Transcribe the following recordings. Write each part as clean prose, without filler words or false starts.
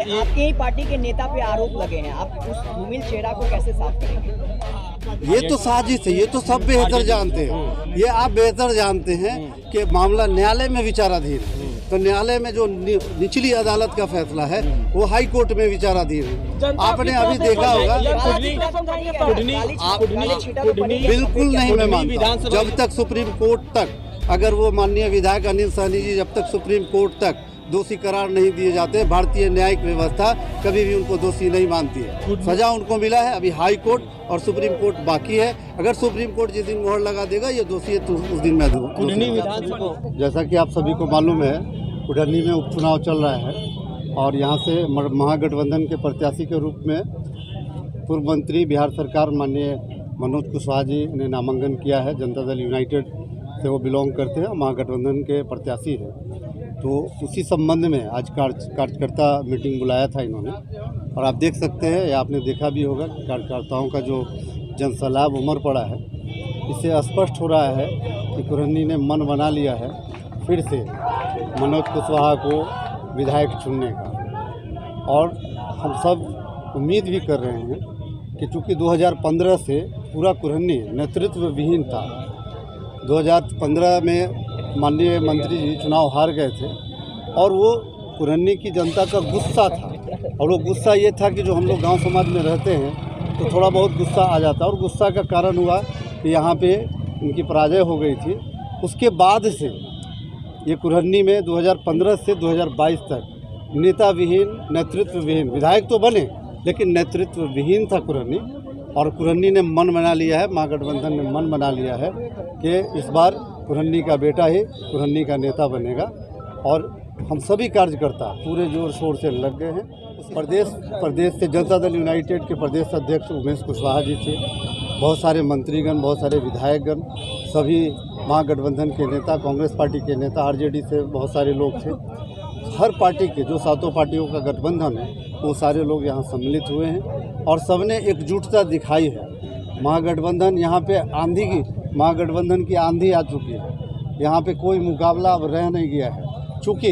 आपके ही पार्टी के नेता पे आरोप लगे हैं, आप उस धूमिल चेहरा को कैसे साफ करेंगे? ये तो साजिश है, ये तो सब बेहतर जानते हैं। ये आप बेहतर जानते हैं कि मामला न्यायालय में विचाराधीन है। तो न्यायालय में जो निचली अदालत का फैसला है वो हाई कोर्ट में विचाराधीन है। आपने अभी देखा होगा। बिल्कुल नहीं, मैं मानता हूं। जब तक सुप्रीम कोर्ट तक, अगर वो माननीय विधायक अनिल सहनी जी जब तक सुप्रीम कोर्ट तक दोषी करार नहीं दिए जाते, भारतीय न्यायिक व्यवस्था कभी भी उनको दोषी नहीं मानती है। सजा उनको मिला है, अभी हाई कोर्ट और सुप्रीम कोर्ट बाकी है। अगर सुप्रीम कोर्ट जिस दिन मोहर लगा देगा ये दोषी है तो उस दिन मैं दूँ। जैसा कि आप सभी को मालूम है, कुढ़नी में उपचुनाव चल रहा है और यहाँ से महागठबंधन के प्रत्याशी के रूप में पूर्व मंत्री बिहार सरकार माननीय मनोज कुशवाहा जी ने नामांकन किया है। जनता दल यूनाइटेड से वो बिलोंग करते हैं, महागठबंधन के प्रत्याशी हैं। तो उसी संबंध में आज कार्यकर्ता मीटिंग बुलाया था इन्होंने, और आप देख सकते हैं या आपने देखा भी होगा कि कार्यकर्ताओं का जो जनसैलाब उमड़ पड़ा है। इससे स्पष्ट हो रहा है कि कुढ़नी ने मन बना लिया है फिर से मनोज कुशवाहा को विधायक चुनने का। और हम सब उम्मीद भी कर रहे हैं कि चूँकि 2015 से पूरा कुढ़नी नेतृत्व विहीन था। 2015 में माननीय मंत्री जी चुनाव हार गए थे और वो कुढ़नी की जनता का गुस्सा था, और वो गुस्सा ये था कि जो हम लोग गांव समाज में रहते हैं तो थोड़ा बहुत गुस्सा आ जाता, और गुस्सा का कारण हुआ कि यहाँ पे इनकी पराजय हो गई थी। उसके बाद से ये कुढ़नी में 2015 से 2022 तक नेता विहीन, नेतृत्व विहीन, विधायक तो बने लेकिन नेतृत्व विहीन था कुढ़नी। और कुढ़नी ने मन बना लिया है, महागठबंधन ने मन बना लिया है कि इस बार कुढ़नी का बेटा ही कुढ़नी का नेता बनेगा। और हम सभी कार्यकर्ता पूरे जोर शोर से लग गए हैं। प्रदेश से जनता दल यूनाइटेड के प्रदेश अध्यक्ष उमेश कुशवाहा जी थे, बहुत सारे मंत्रीगण, बहुत सारे विधायकगण, सभी महागठबंधन के नेता, कांग्रेस पार्टी के नेता, आरजेडी से बहुत सारे लोग थे। हर पार्टी के जो 7 पार्टियों का गठबंधन है वो सारे लोग यहाँ सम्मिलित हुए हैं और सबने एकजुटता दिखाई है। महागठबंधन यहाँ पे महागठबंधन की आंधी आ चुकी है। यहाँ पे कोई मुकाबला अब रह नहीं गया है। चूँकि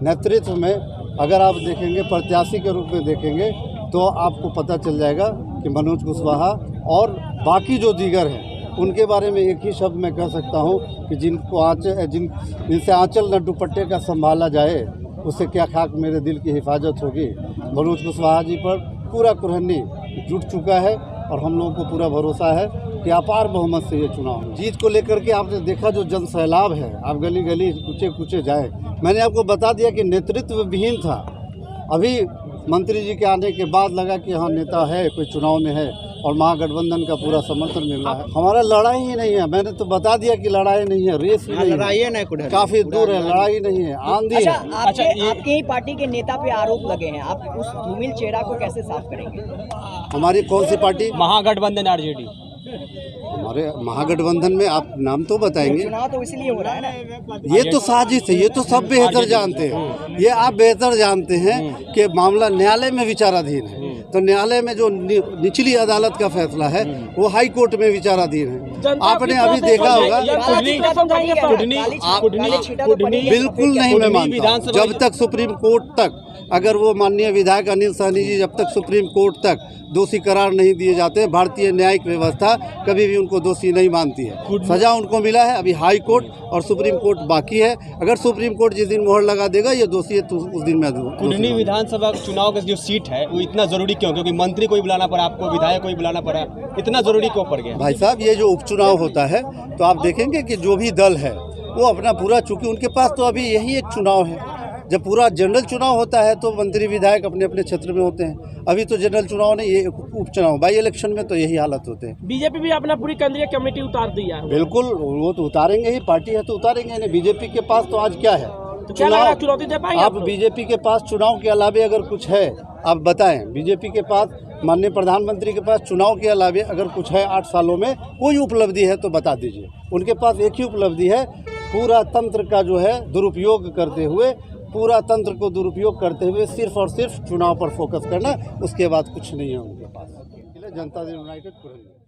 नेतृत्व में अगर आप देखेंगे, प्रत्याशी के रूप में देखेंगे तो आपको पता चल जाएगा कि मनोज कुशवाहा और बाकी जो दीगर हैं उनके बारे में एक ही शब्द मैं कह सकता हूँ कि जिनसे आंचल न दुपट्टे का संभाला जाए उससे क्या खाक मेरे दिल की हिफाजत होगी। मनोज कुशवाहा जी पर पूरा कुढ़नी जुट चुका है और हम लोगों को पूरा भरोसा है कि अपार बहुमत से ये चुनाव जीत को लेकर के आपने देखा जो जनसैलाब है। आप गली गली कुचे कुचे जाए, मैंने आपको बता दिया कि नेतृत्व विहीन था। अभी मंत्री जी के आने के बाद लगा कि हाँ नेता है, कोई चुनाव में है और महागठबंधन का पूरा समर्थन मिल रहा है। हमारा लड़ाई ही नहीं है, मैंने तो बता दिया कि लड़ाई नहीं है, रेस ही नहीं है, काफी दूर है, लड़ाई नहीं है, आंधी है। आपके ही पार्टी के नेता पे आरोप लगे हैं, आप उस धूमिल चेहरा को कैसे साफ करेंगे? हमारी कौन सी पार्टी? महागठबंधन, आरजेडी। हमारे महागठबंधन में आप नाम तो बताएंगे। चुनाव तो इसलिए हो रहा है ना। ये तो साजिश है, ये तो सब बेहतर जानते हैं। ये आप बेहतर जानते हैं कि मामला न्यायालय में विचाराधीन है। तो न्यायालय में जो निचली अदालत का फैसला है वो हाई कोर्ट में विचाराधीन है। आपने अभी देखा होगा। बिल्कुल नहीं, मैं मानता हूं। जब तक सुप्रीम कोर्ट तक, अगर वो माननीय विधायक अनिल सहनी जी जब तक सुप्रीम कोर्ट तक दोषी करार नहीं दिए जाते, भारतीय न्यायिक व्यवस्था कभी भी उनको दोषी नहीं मानती है। सजा उनको मिला है, अभी हाई कोर्ट और सुप्रीम कोर्ट बाकी है। अगर सुप्रीम कोर्ट जिस दिन मोहर लगा देगा ये दोषी है तो उस दिन मैं दूँ। कुढ़नी विधानसभा चुनाव का जो सीट है वो इतना जरूरी क्यों? क्योंकि मंत्री को ही बुलाना पड़ा, आपको विधायक को ही बुलाना पड़ा, इतना जरूरी क्यों पड़ गया? भाई साहब, ये जो उपचुनाव होता है तो आप देखेंगे कि जो भी दल है वो अपना पूरा, चूंकि उनके पास तो अभी यही एक चुनाव है। जब पूरा जनरल चुनाव होता है तो मंत्री विधायक अपने अपने क्षेत्र में होते हैं। अभी तो जनरल चुनाव नहीं, ये उपचुनाव, बाई इलेक्शन में तो यही हालत होते हैं। बीजेपी भी अपना पूरी केंद्रीय कमेटी उतार दी है। बिल्कुल, वो तो उतारेंगे ही, पार्टी है तो उतारेंगे नहीं। बीजेपी के पास तो आज क्या है? तो क्या लग रहा है, चुनौती दे पाएंगे आप बीजेपी के पास चुनाव के अलावे अगर कुछ है आप बताएं। बीजेपी के पास, माननीय प्रधानमंत्री के पास चुनाव के अलावे अगर कुछ है 8 सालों में कोई उपलब्धि है तो बता दीजिए। उनके पास एक ही उपलब्धि है, पूरा तंत्र का जो है दुरुपयोग करते हुए, पूरा तंत्र को दुरुपयोग करते हुए सिर्फ और सिर्फ चुनाव पर फोकस करना, उसके बाद कुछ नहीं है उनके पास। जनता दल यूनाइटेड कुढ़नी।